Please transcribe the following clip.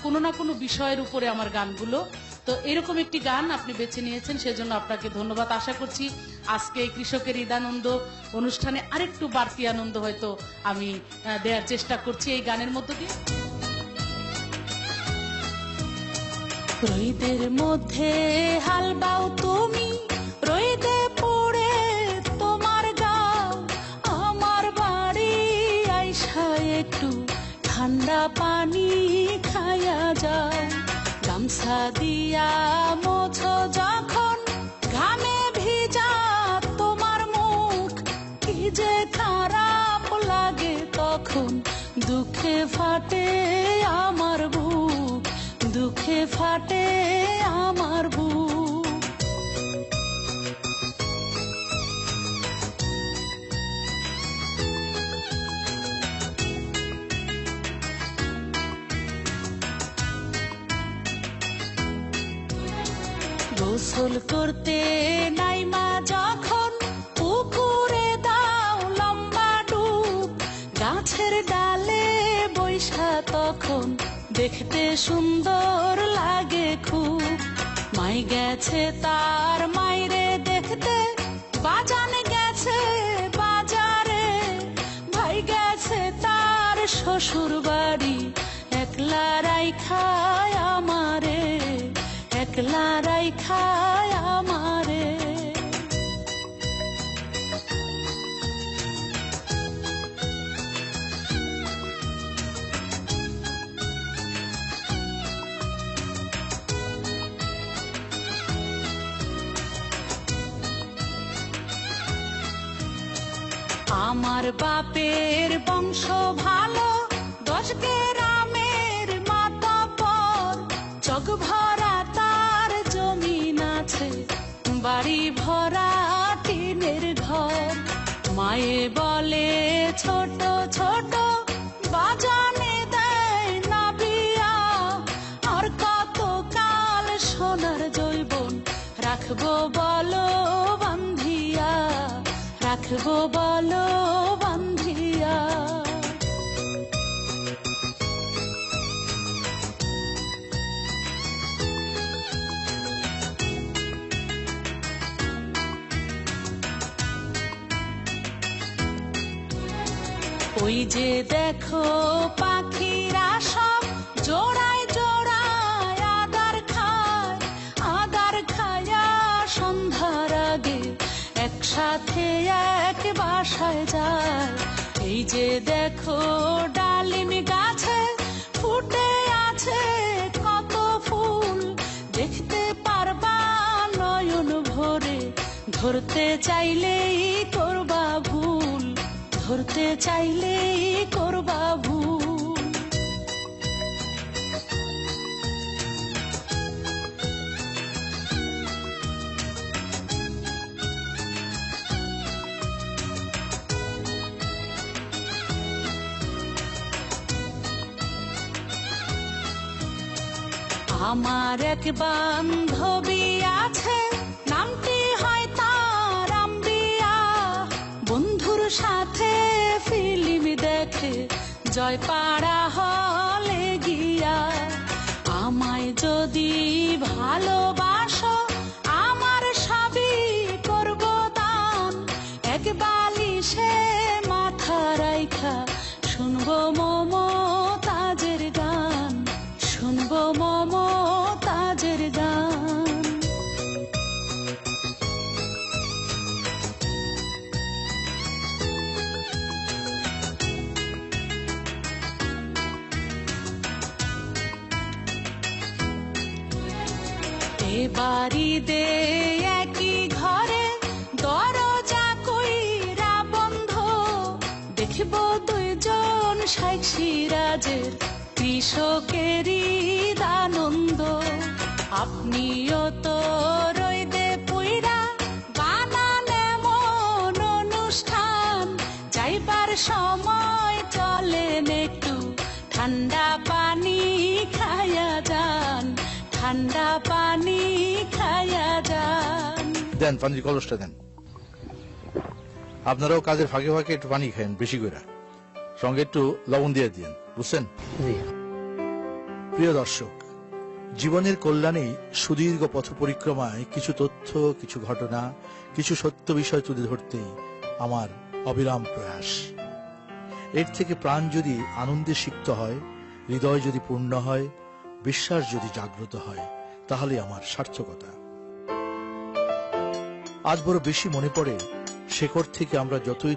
কোনো না কোনো বিষয়ের উপরে আমার গানগুলো। তো এরকম একটি গান আপনি বেছে নিয়েছেন, সেজন্য আপনাকে ধন্যবাদ। আশা করছি আজকে কৃষকের ঈদানন্দ অনুষ্ঠানে আরেকটু বাড়তি আনন্দ হয়তো আমি দেওয়ার চেষ্টা করছি এই গানের মধ্য দিয়ে। রোদের মধ্যে হাল বাও তুমি, রোদে পড়ে তোমার গাও, আমার বাড়ি আইসা একটু ঠান্ডা পানি খায়া যাও। গামছা দিয়া মোছো যখন ঘামে ভিজা তোমার মুখ, কি যে খারাপ লাগে তখন, দুঃখে ফাটে আমার বুক, দুঃখে ফাটে আমার বুক। গোসল করতে নাইমা যখন পুকুরে দাও লম্বা ডুব, গাছের ডালে বৈশা তখন দেখতে সুন্দর লাগে খুব। মাই গেছে তার মাইরে দেখতে, বাজান গেছে বাজারে, ভাই গেছে তার শ্বশুর বাড়ি, একলা রাইখায় আমারে, একলা রাইখায় আমারে। আমার বাপের বংশ ভালো, 10 গ্রামের মাতব্বর, চক ভরা তার জমিন আছে, বাড়ি ভরা টিনের ঘর। মায়ে বলে ছোট ছোট বাজানে দেয় না বিয়া, আর কত কাল সোনার জৈবন রাখবো বলো বান্ধিয়া, রাখবো বলো বান্ধিয়া। ওই যে দেখো পাখিরা সব জোড়ায় জোড়ায় আদার খায়, আদার খায়া সন্ধ্যার আগে একসাথে এক বাসায় যায়। এই যে দেখো ডালিম গাছে ফুটে আছে কত ফুল, দেখতে পারবা নয়ন ভরে, ধরতে চাইলেই করবা ভুল, ধরতে চাইলেই করবা ভুল। আমার এক বান্ধবী আছে, নামটি হয় তার আম্বিয়া, বন্ধুর সাথে ফিল্ম দেখে জয়পাড়া হলে গিয়া। আমায় যদি ভালোবাসো আমার সবই করব দান, এক বালিশে মাথা রাইখা শুনবো মমতাজের গান, শুনবো মমতাজের গান। এ বাড়িতে একই ঘরে দরজা কইরা বন্ধ, দেখব দুইজন শাইখ সিরাজের কৃষকেরই আনন্দ। আপনিও তো রইদে পুইরা বানান এমন অনুষ্ঠান, যাইবার সময় চলেন একটু ঠান্ডা পানি খায়া যান, ঠান্ডা পানি খায়া যান। দেন পানির কলসটা দেন। আপনারাও কাজের ফাঁকে ফাঁকে একটু পানি খান বেশি করে, সঙ্গে একটু লবণ দিয়ে দিন, বুঝছেন? প্রিয় দর্শক, জীবনের কল্যাণে সুদীর্ঘ পথ পরিক্রমায় কিছু তথ্য, কিছু ঘটনা, কিছু সত্য বিষয় তুলে ধরতেই আমার অবিরাম প্রয়াস। এর থেকে প্রাণ যদি আনন্দে সিক্ত হয়, হৃদয় যদি পূর্ণ হয়, বিশ্বাস যদি জাগ্রত হয়, তাহলে আমার সার্থকতা। আজ বড় বেশি মনে পড়ে শেকড় থেকে আমরা যতই